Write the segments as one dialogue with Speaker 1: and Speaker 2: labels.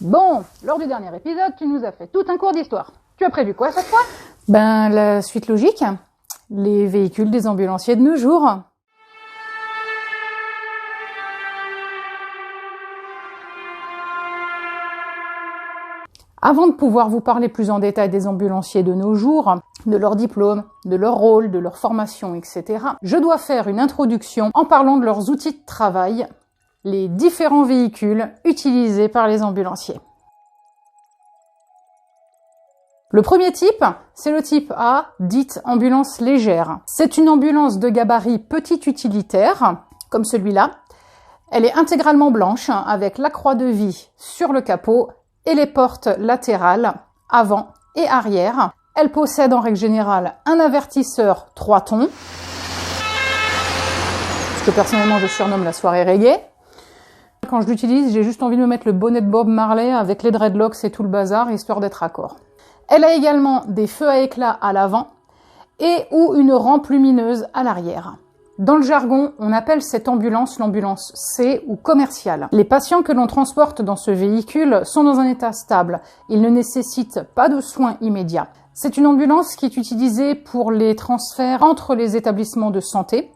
Speaker 1: Bon, lors du dernier épisode, tu nous as fait tout un cours d'histoire. Tu as prévu quoi cette fois?
Speaker 2: Ben, la suite logique. Les véhicules des ambulanciers de nos jours. Avant de pouvoir vous parler plus en détail des ambulanciers de nos jours, de leur diplôme, de leur rôle, de leur formation, etc., je dois faire une introduction en parlant de leurs outils de travail, les différents véhicules utilisés par les ambulanciers. Le premier type, c'est le type A, dite ambulance légère. C'est une ambulance de gabarit petit utilitaire, comme celui-là. Elle est intégralement blanche, avec la croix de vie sur le capot et les portes latérales, avant et arrière. Elle possède en règle générale un avertisseur 3 tons, ce que personnellement je surnomme la soirée reggae. Quand je l'utilise, j'ai juste envie de me mettre le bonnet de Bob Marley avec les dreadlocks et tout le bazar, histoire d'être raccord. Elle a également des feux à éclat à l'avant et ou une rampe lumineuse à l'arrière. Dans le jargon, on appelle cette ambulance l'ambulance C ou commerciale. Les patients que l'on transporte dans ce véhicule sont dans un état stable. Ils ne nécessitent pas de soins immédiats. C'est une ambulance qui est utilisée pour les transferts entre les établissements de santé,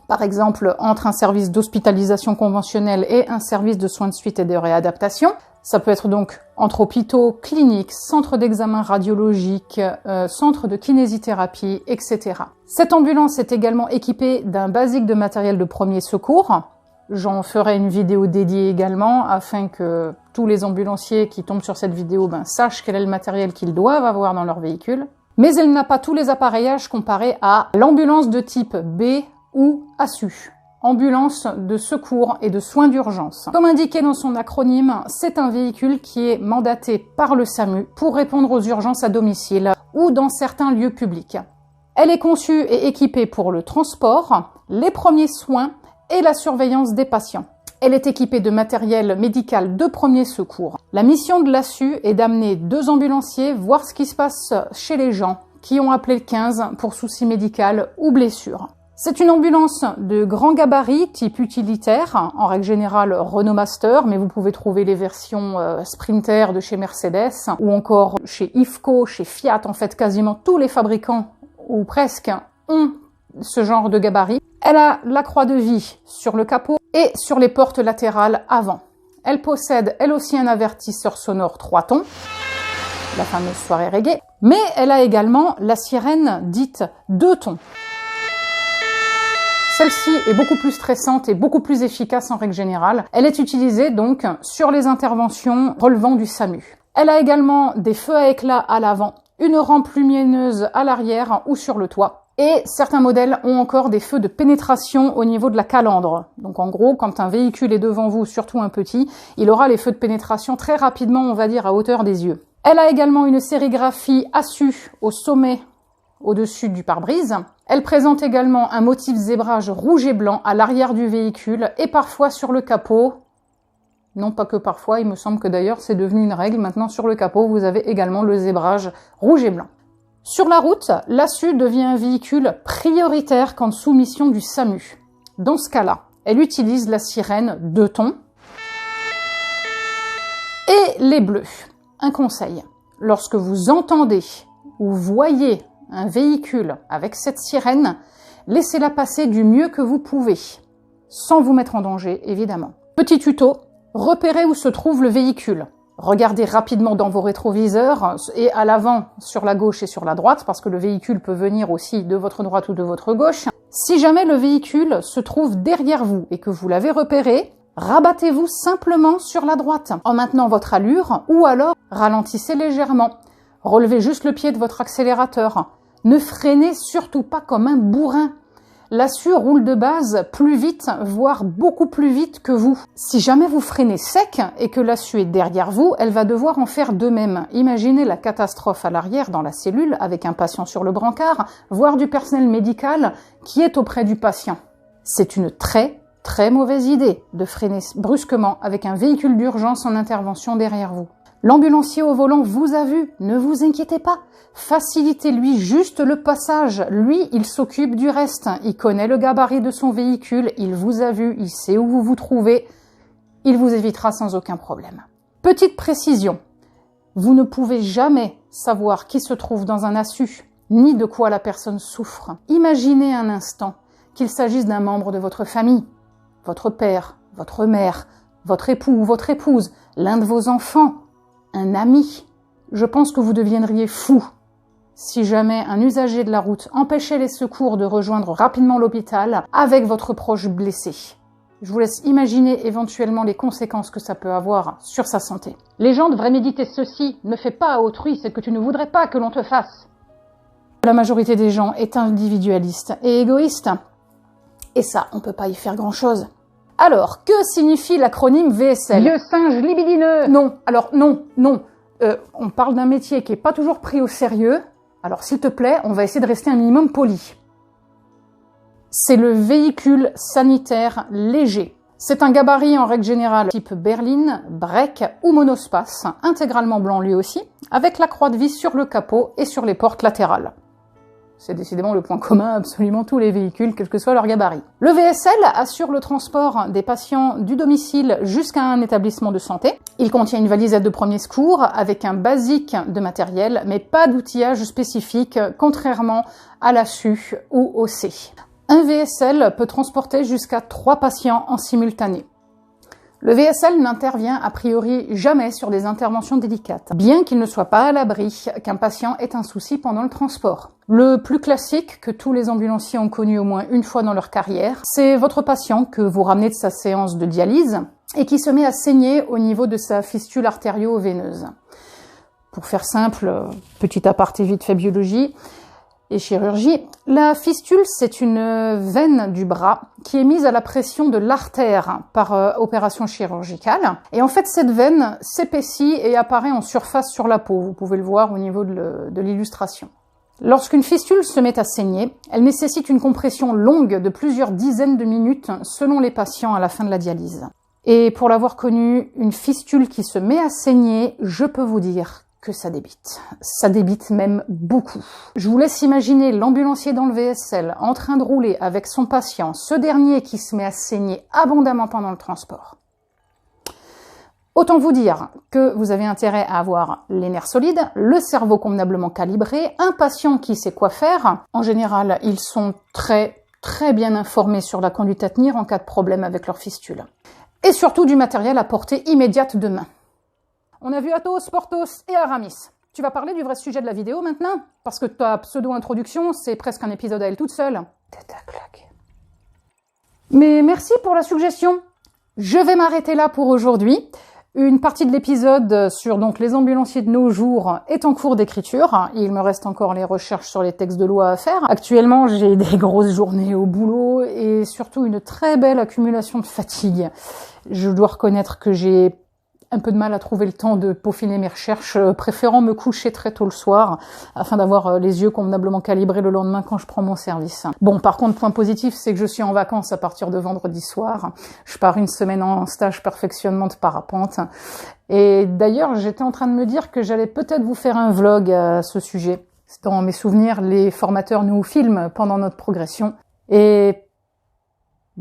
Speaker 2: par exemple entre un service d'hospitalisation conventionnelle et un service de soins de suite et de réadaptation. Ça peut être donc entre hôpitaux, cliniques, centres d'examen radiologique, centres de kinésithérapie, etc. Cette ambulance est également équipée d'un basique de matériel de premier secours. J'en ferai une vidéo dédiée également afin que tous les ambulanciers qui tombent sur cette vidéo sachent quel est le matériel qu'ils doivent avoir dans leur véhicule. Mais elle n'a pas tous les appareillages comparés à l'ambulance de type B ou ASU. Ambulance de secours et de soins d'urgence. Comme indiqué dans son acronyme, c'est un véhicule qui est mandaté par le SAMU pour répondre aux urgences à domicile ou dans certains lieux publics. Elle est conçue et équipée pour le transport, les premiers soins et la surveillance des patients. Elle est équipée de matériel médical de premier secours. La mission de l'ASU est d'amener 2 ambulanciers voir ce qui se passe chez les gens qui ont appelé le 15 pour souci médical ou blessure. C'est une ambulance de grand gabarit, type utilitaire, en règle générale Renault Master, mais vous pouvez trouver les versions Sprinter de chez Mercedes, ou encore chez IFCO, chez Fiat, en fait quasiment tous les fabricants, ou presque, ont ce genre de gabarit. Elle a la croix de vie sur le capot et sur les portes latérales avant. Elle possède elle aussi un avertisseur sonore 3 tons, la fameuse soirée reggae, mais elle a également la sirène dite 2 tons. Celle-ci est beaucoup plus stressante et beaucoup plus efficace en règle générale. Elle est utilisée donc sur les interventions relevant du SAMU. Elle a également des feux à éclat à l'avant, une rampe lumineuse à l'arrière ou sur le toit. Et certains modèles ont encore des feux de pénétration au niveau de la calandre. Donc en gros, quand un véhicule est devant vous, surtout un petit, il aura les feux de pénétration très rapidement, on va dire, à hauteur des yeux. Elle a également une sérigraphie ASU au sommet, au-dessus du pare-brise. Elle présente également un motif zébrage rouge et blanc à l'arrière du véhicule et parfois sur le capot. Non, pas que parfois, il me semble que d'ailleurs c'est devenu une règle. Maintenant sur le capot, vous avez également le zébrage rouge et blanc. Sur la route, l'ASU devient un véhicule prioritaire quand sous mission du SAMU. Dans ce cas-là, elle utilise la sirène 2 tons et les bleus. Un conseil, lorsque vous entendez ou voyez un véhicule avec cette sirène, laissez-la passer du mieux que vous pouvez, sans vous mettre en danger, évidemment. Petit tuto, repérez où se trouve le véhicule. Regardez rapidement dans vos rétroviseurs et à l'avant, sur la gauche et sur la droite, parce que le véhicule peut venir aussi de votre droite ou de votre gauche. Si jamais le véhicule se trouve derrière vous et que vous l'avez repéré, rabattez-vous simplement sur la droite en maintenant votre allure ou alors ralentissez légèrement. Relevez juste le pied de votre accélérateur. Ne freinez surtout pas comme un bourrin. L'ASU roule de base plus vite, voire beaucoup plus vite que vous. Si jamais vous freinez sec et que l'ASU est derrière vous, elle va devoir en faire de même. Imaginez la catastrophe à l'arrière dans la cellule avec un patient sur le brancard, voire du personnel médical qui est auprès du patient. C'est une très mauvaise idée de freiner brusquement avec un véhicule d'urgence en intervention derrière vous. L'ambulancier au volant vous a vu, ne vous inquiétez pas. Facilitez-lui juste le passage. Lui, il s'occupe du reste. Il connaît le gabarit de son véhicule, il vous a vu, il sait où vous vous trouvez. Il vous évitera sans aucun problème. Petite précision, vous ne pouvez jamais savoir qui se trouve dans un assu, ni de quoi la personne souffre. Imaginez un instant qu'il s'agisse d'un membre de votre famille, votre père, votre mère, votre époux ou votre épouse, l'un de vos enfants, un ami. Je pense que vous deviendriez fou si jamais un usager de la route empêchait les secours de rejoindre rapidement l'hôpital avec votre proche blessé. Je vous laisse imaginer éventuellement les conséquences que ça peut avoir sur sa santé.
Speaker 1: Les gens devraient méditer ceci. Ne fais pas à autrui ce que tu ne voudrais pas que l'on te fasse.
Speaker 2: La majorité des gens est individualiste et égoïste. Et ça, on peut pas y faire grand-chose. Alors, que signifie l'acronyme VSL?
Speaker 1: Vieux singe libidineux.
Speaker 2: Non, alors non. On parle d'un métier qui est pas toujours pris au sérieux. Alors s'il te plaît, on va essayer de rester un minimum poli. C'est le véhicule sanitaire léger. C'est un gabarit en règle générale type berline, break ou monospace, intégralement blanc lui aussi, avec la croix de vis sur le capot et sur les portes latérales. C'est décidément le point commun à absolument tous les véhicules, quel que soit leur gabarit. Le VSL assure le transport des patients du domicile jusqu'à un établissement de santé. Il contient une valisette de premier secours avec un basique de matériel, mais pas d'outillage spécifique, contrairement à l'ASU ou au C. Un VSL peut transporter jusqu'à 3 patients en simultané. Le VSL n'intervient a priori jamais sur des interventions délicates, bien qu'il ne soit pas à l'abri qu'un patient ait un souci pendant le transport. Le plus classique, que tous les ambulanciers ont connu au moins une fois dans leur carrière, c'est votre patient que vous ramenez de sa séance de dialyse et qui se met à saigner au niveau de sa fistule artério-veineuse. Pour faire simple, petit aparté vite fait biologie et chirurgie, la fistule, c'est une veine du bras qui est mise à la pression de l'artère par opération chirurgicale. Et en fait, cette veine s'épaissit et apparaît en surface sur la peau. Vous pouvez le voir au niveau de l'illustration. Lorsqu'une fistule se met à saigner, elle nécessite une compression longue de plusieurs dizaines de minutes selon les patients à la fin de la dialyse. Et pour l'avoir connue, une fistule qui se met à saigner, je peux vous dire que ça débite. Ça débite même beaucoup. Je vous laisse imaginer l'ambulancier dans le VSL en train de rouler avec son patient, ce dernier qui se met à saigner abondamment pendant le transport. Autant vous dire que vous avez intérêt à avoir les nerfs solides, le cerveau convenablement calibré, un patient qui sait quoi faire. En général, ils sont très bien informés sur la conduite à tenir en cas de problème avec leur fistule. Et surtout du matériel à portée immédiate de main. On a vu Athos, Porthos et Aramis. Tu vas parler du vrai sujet de la vidéo maintenant? Parce que ta pseudo-introduction, c'est presque un épisode à elle toute seule. Tête à claque. Mais merci pour la suggestion. Je vais m'arrêter là pour aujourd'hui. Une partie de l'épisode sur donc les ambulanciers de nos jours est en cours d'écriture. Il me reste encore les recherches sur les textes de loi à faire. Actuellement, j'ai des grosses journées au boulot et surtout une très belle accumulation de fatigue. Je dois reconnaître que j'ai un peu de mal à trouver le temps de peaufiner mes recherches, préférant me coucher très tôt le soir, afin d'avoir les yeux convenablement calibrés le lendemain quand je prends mon service. Bon, par contre, point positif, c'est que je suis en vacances à partir de vendredi soir. Je pars une semaine en stage perfectionnement de parapente. Et d'ailleurs, j'étais en train de me dire que j'allais peut-être vous faire un vlog à ce sujet. Dans mes souvenirs, les formateurs nous filment pendant notre progression. Et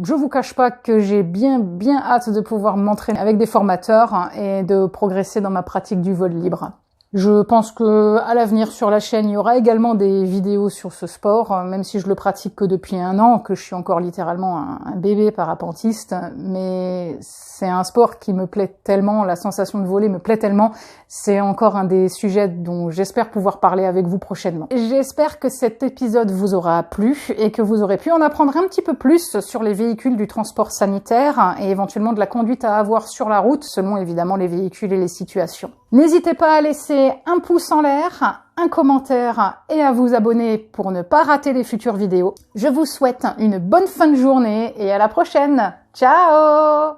Speaker 2: je vous cache pas que j'ai bien hâte de pouvoir m'entraîner avec des formateurs et de progresser dans ma pratique du vol libre. Je pense que à l'avenir sur la chaîne, il y aura également des vidéos sur ce sport, même si je le pratique que depuis 1 an, que je suis encore littéralement un bébé parapentiste, mais c'est un sport qui me plaît tellement, la sensation de voler me plaît tellement, c'est encore un des sujets dont j'espère pouvoir parler avec vous prochainement. J'espère que cet épisode vous aura plu et que vous aurez pu en apprendre un petit peu plus sur les véhicules du transport sanitaire et éventuellement de la conduite à avoir sur la route, selon évidemment les véhicules et les situations. N'hésitez pas à laisser un pouce en l'air, un commentaire et à vous abonner pour ne pas rater les futures vidéos. Je vous souhaite une bonne fin de journée et à la prochaine. Ciao!